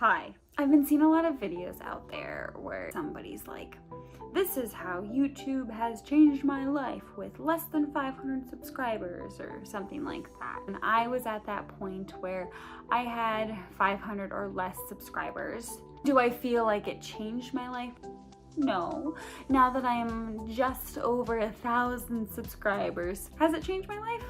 Hi. I've been seeing a lot of videos out there where somebody's like, this is how YouTube has changed my life with less than 500 subscribers or something like that. And I was at that point where I had 500 or less subscribers. Do I feel like it changed my life? No. Now that I'm just over 1,000 subscribers, has it changed my life?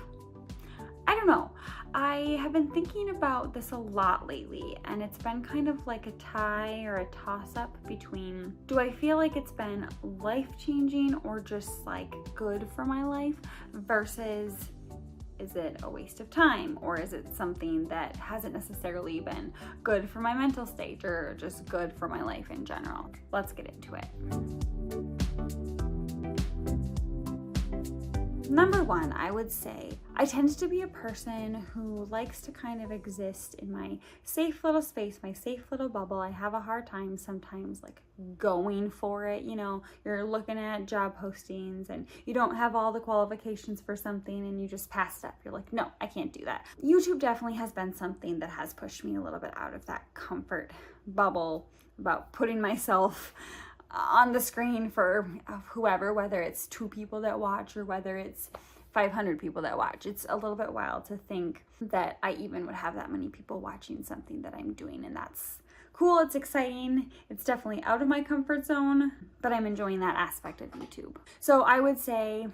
I don't know. I have been thinking about this a lot lately, and it's been kind of like a tie or a toss-up between, do I feel like it's been life-changing or just like good for my life versus is it a waste of time, or is it something that hasn't necessarily been good for my mental state or just good for my life in general? Let's get into it. Number one, I would say I tend to be a person who likes to kind of exist in my safe little space, my safe little bubble. I have a hard time sometimes like going for it. You know, you're looking at job postings and you don't have all the qualifications for something and you just pass it up. You're like, no, I can't do that. YouTube definitely has been something that has pushed me a little bit out of that comfort bubble about putting myself on the screen for whoever, whether it's 2 people that watch or whether it's 500 people that watch. It's a little bit wild to think that I even would have that many people watching something that I'm doing, and that's cool. It's exciting. It's definitely out of my comfort zone, but I'm enjoying that aspect of YouTube. So I would say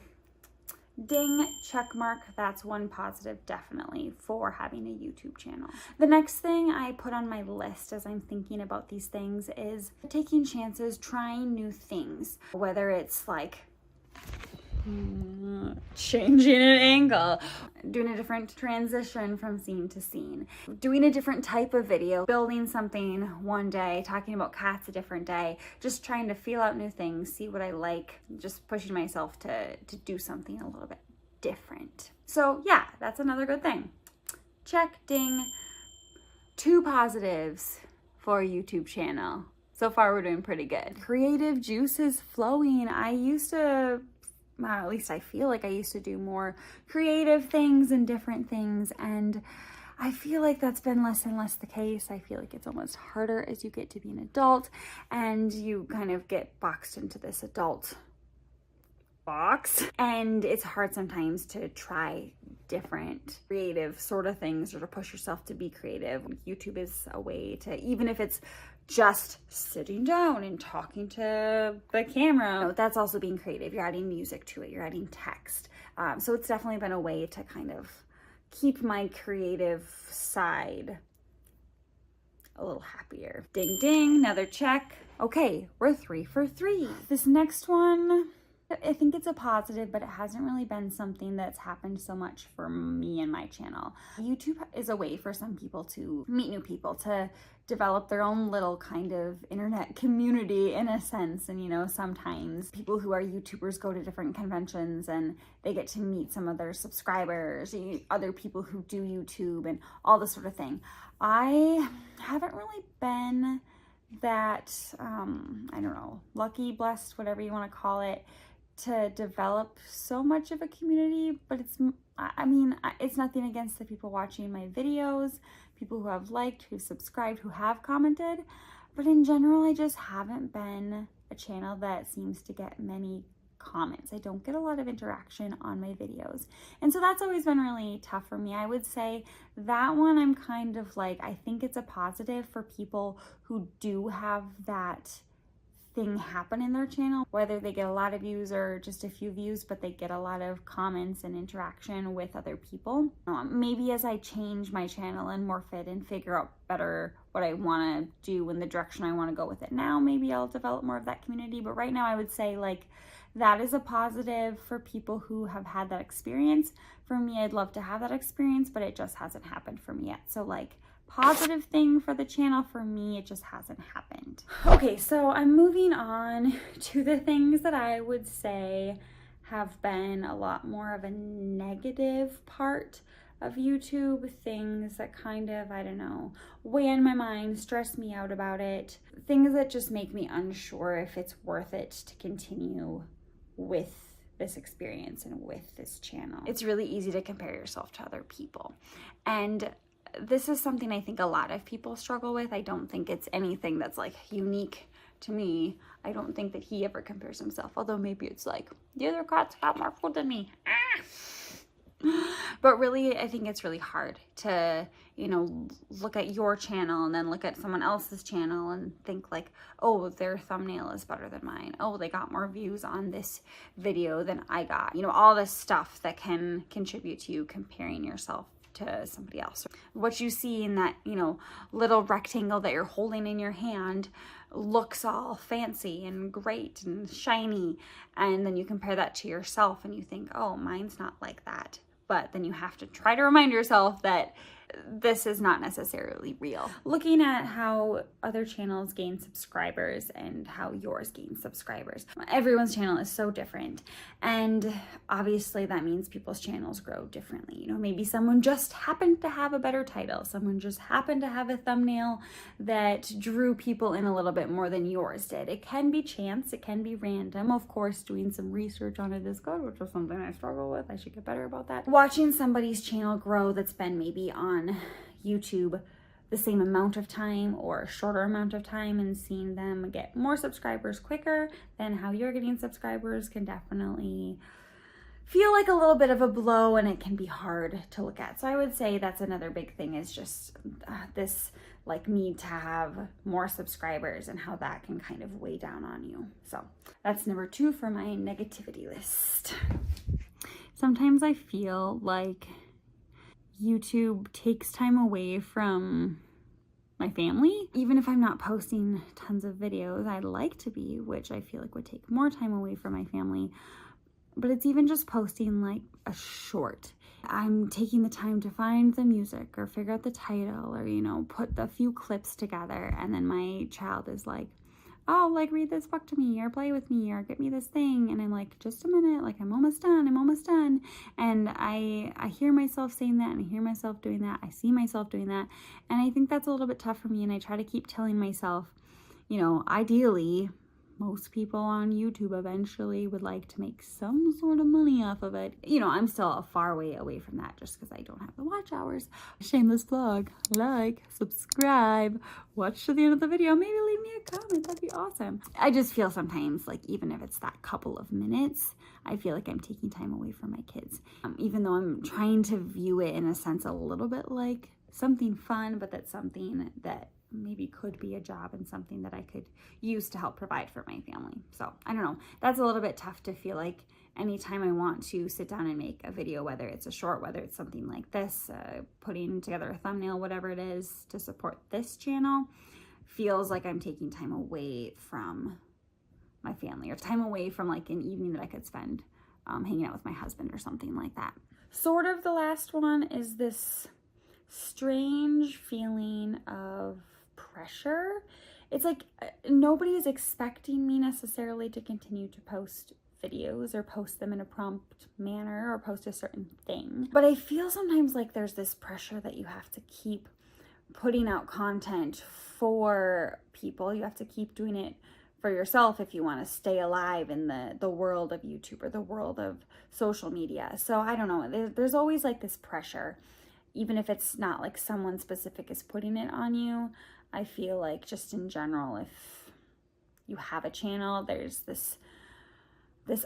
ding, check mark. That's one positive definitely for having a YouTube channel. The next thing I put on my list as I'm thinking about these things is taking chances, trying new things, whether it's like changing an angle, doing a different transition from scene to scene, doing a different type of video, building something one day, talking about cats a different day, just trying to feel out new things, see what I like, just pushing myself to do something a little bit different. So yeah, that's another good thing. Check, ding. 2 positives for a YouTube channel. So far we're doing pretty good. Creative juice is flowing. I used to, well, at least I feel like I used to do more creative things and different things, and I feel like that's been less and less the case. I feel like it's almost harder as you get to be an adult and you kind of get boxed into this adult box, and it's hard sometimes to try different creative sort of things or to push yourself to be creative. YouTube is a way to, even if it's just sitting down and talking to the camera, that's also being creative. You're adding music to it, you're adding text. So it's definitely been a way to kind of keep my creative side a little happier. Ding, ding, another check. Okay, we're 3 for 3. This next one, I think it's a positive, but it hasn't really been something that's happened so much for me and my channel. YouTube is a way for some people to meet new people, to develop their own little kind of internet community in a sense. And you know, sometimes people who are YouTubers go to different conventions and they get to meet some of their subscribers, other people who do YouTube and all this sort of thing. I haven't really been that, I don't know, lucky, blessed, whatever you want to call it, to develop so much of a community, but I mean, it's nothing against the people watching my videos, people who have liked, who subscribed, who have commented, but in general, I just haven't been a channel that seems to get many comments. I don't get a lot of interaction on my videos, and so that's always been really tough for me. I would say that one I'm kind of like, I think it's a positive for people who do have that thing happen in their channel, whether they get a lot of views or just a few views, but they get a lot of comments and interaction with other people. Maybe as I change my channel and morph it and figure out better what I want to do and the direction I want to go with it now, maybe I'll develop more of that community. But right now I would say like that is a positive for people who have had that experience. For me, I'd love to have that experience, but it just hasn't happened for me yet. So like, positive thing for the channel, for me, it just hasn't happened. Okay, so I'm moving on to the things that I would say have been a lot more of a negative part of YouTube, things that kind of, I don't know, weigh in my mind, stress me out about it, things that just make me unsure if it's worth it to continue with this experience and with this channel. It's really easy to compare yourself to other people. And this is something I think a lot of people struggle with. I don't think it's anything that's like unique to me. I don't think that he ever compares himself, although maybe it's like, the other cat's got more food than me. But really, I think it's really hard to, you know, look at your channel and then look at someone else's channel and think like, oh, their thumbnail is better than mine. Oh, they got more views on this video than I got. You know, all this stuff that can contribute to you comparing yourself to somebody else. What you see in that, you know, little rectangle that you're holding in your hand looks all fancy and great and shiny, and then you compare that to yourself and you think, oh, mine's not like that. But then you have to try to remind yourself that this is not necessarily real. Looking at how other channels gain subscribers and how yours gains subscribers. Everyone's channel is so different. And obviously that means people's channels grow differently. You know, maybe someone just happened to have a better title. Someone just happened to have a thumbnail that drew people in a little bit more than yours did. It can be chance, it can be random. Of course, doing some research on it is good, which is something I struggle with. I should get better about that. Watching somebody's channel grow that's been maybe on YouTube the same amount of time or a shorter amount of time and seeing them get more subscribers quicker than how you're getting subscribers can definitely feel like a little bit of a blow, and it can be hard to look at. So I would say that's another big thing, is just this like need to have more subscribers and how that can kind of weigh down on you. So that's number 2 for my negativity list. Sometimes I feel like YouTube takes time away from my family. Even if I'm not posting tons of videos, I'd like to be, which I feel like would take more time away from my family. But it's even just posting like a short. I'm taking the time to find the music or figure out the title or, you know, put the few clips together. And then my child is like, oh, like read this book to me or play with me or get me this thing. And I'm like, just a minute, like I'm almost done. And I hear myself saying that and I hear myself doing that. I see myself doing that. And I think that's a little bit tough for me. And I try to keep telling myself, you know, ideally, most people on YouTube eventually would like to make some sort of money off of it. You know, I'm still a far way away from that just because I don't have the watch hours. Shameless vlog. Like, subscribe, watch to the end of the video, maybe leave me a comment. That'd be awesome. I just feel sometimes like even if it's that couple of minutes, I feel like I'm taking time away from my kids. Even though I'm trying to view it in a sense a little bit like something fun, but that's something that maybe could be a job and something that I could use to help provide for my family. So I don't know, that's a little bit tough to feel like anytime I want to sit down and make a video, whether it's a short, whether it's something like this, putting together a thumbnail, whatever it is to support this channel, feels like I'm taking time away from my family or time away from like an evening that I could spend hanging out with my husband or something like that. Sort of the last one is this strange feeling of pressure. It's like nobody's expecting me necessarily to continue to post videos or post them in a prompt manner or post a certain thing. But I feel sometimes like there's this pressure that you have to keep putting out content for people. You have to keep doing it for yourself if you want to stay alive in the world of YouTube or the world of social media. So I don't know, there's always like this pressure, even if it's not like someone specific is putting it on you. I feel like just in general, if you have a channel, there's this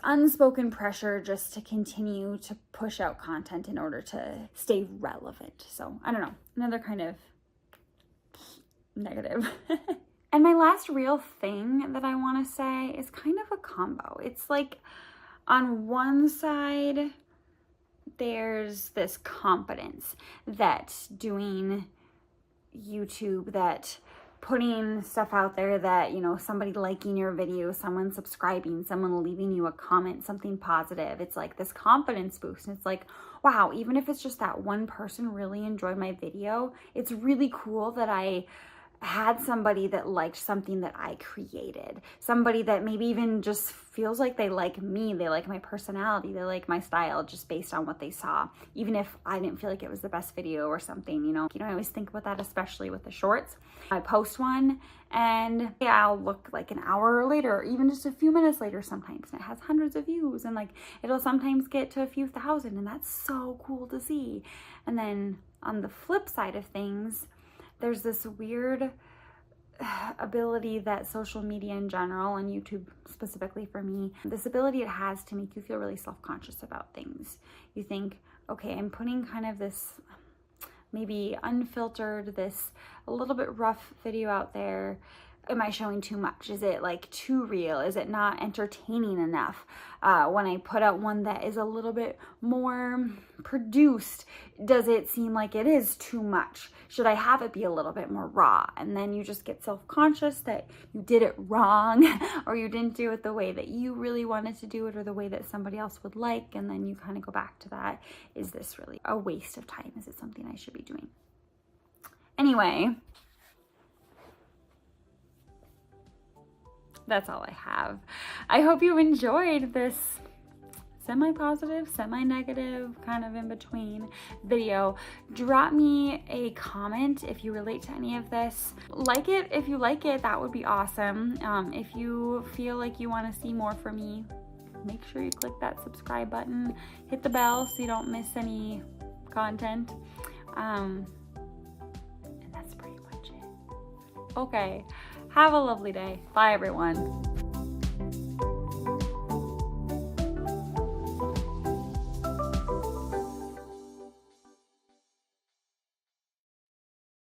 unspoken pressure just to continue to push out content in order to stay relevant. So I don't know, another kind of negative. And my last real thing that I want to say is kind of a combo. It's like on one side, there's this confidence that doing YouTube, that putting stuff out there, that, you know, somebody liking your video, someone subscribing, someone leaving you a comment, something positive. It's like this confidence boost. And it's like, wow, even if it's just that one person really enjoyed my video, it's really cool that I had somebody that liked something that I created. Somebody that maybe even just feels like they like me, they like my personality, they like my style just based on what they saw. Even if I didn't feel like it was the best video or something, you know. I always think about that, especially with the shorts. I post one and I'll look like an hour later, or even just a few minutes later sometimes, and it has hundreds of views, and like it'll sometimes get to a few thousand, and that's so cool to see. And then on the flip side of things, there's this weird ability that social media in general, and YouTube specifically for me, this ability it has to make you feel really self-conscious about things. You think, okay, I'm putting kind of this maybe unfiltered, this a little bit rough video out there. Am I showing too much? Is it like too real? Is it not entertaining enough? When I put out one that is a little bit more produced, does it seem like it is too much? Should I have it be a little bit more raw? And then you just get self-conscious that you did it wrong or you didn't do it the way that you really wanted to do it or the way that somebody else would like. And then you kind of go back to that. Is this really a waste of time? Is it something I should be doing? Anyway, that's all I have. I hope you enjoyed this semi-positive, semi-negative, kind of in between video. Drop me a comment if you relate to any of this. Like it if you like it, that would be awesome. If you feel like you want to see more from me, make sure you click that subscribe button, hit the bell so you don't miss any content. And that's pretty much it. Okay, have a lovely day. Bye everyone.